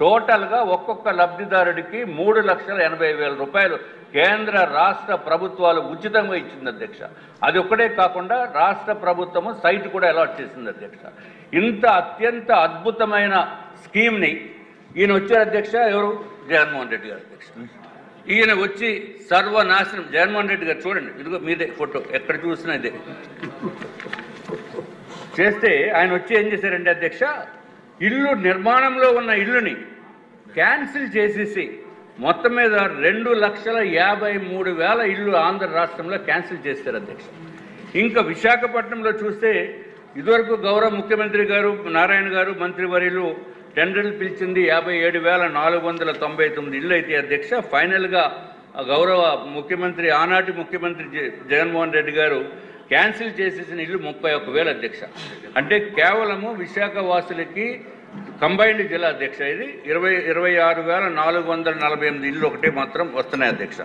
టోటల్గా ఒక్కొక్క లబ్ధిదారుడికి 3,80,000 రూపాయలు కేంద్ర రాష్ట్ర ప్రభుత్వాలు ఉచితంగా ఇచ్చింది అధ్యక్ష. అది ఒక్కడే కాకుండా రాష్ట్ర ప్రభుత్వము సైట్ కూడా అలాట్ చేసింది అధ్యక్ష. ఇంత అత్యంత అద్భుతమైన స్కీమ్ని ఈయన వచ్చారు అధ్యక్ష. ఎవరు? జగన్మోహన్ రెడ్డి గారు అధ్యక్ష. ఈయన వచ్చి సర్వనాశనం. జగన్మోహన్ రెడ్డి గారు చూడండి, ఇదిగో మీదే ఫోటో, ఎక్కడ చూసినా ఇదే చేస్తే ఆయన వచ్చి ఏం చేశారంటే అధ్యక్ష, ఇల్లు నిర్మాణంలో ఉన్న ఇల్లుని క్యాన్సిల్ చేసేసి మొత్తం మీద 2,53,000 ఇల్లు ఆంధ్ర రాష్ట్రంలో క్యాన్సిల్ చేశారు అధ్యక్ష. ఇంకా విశాఖపట్నంలో చూస్తే ఇదివరకు గౌరవ ముఖ్యమంత్రి గారు నారాయణ గారు మంత్రివర్యులు టెండర్లు పిలిచింది 57,499 ఇళ్ళు అయితే అధ్యక్ష, ఫైనల్గా గౌరవ ముఖ్యమంత్రి ఆనాటి ముఖ్యమంత్రి జగన్మోహన్ రెడ్డి గారు క్యాన్సిల్ చేసేసిన ఇల్లు 31,000 అధ్యక్ష. అంటే కేవలము విశాఖ వాసులకి కంబైన్డ్ జిల్లా అధ్యక్ష ఇది 26,448 ఇళ్ళు ఒకటే మాత్రం వస్తున్నాయి అధ్యక్ష.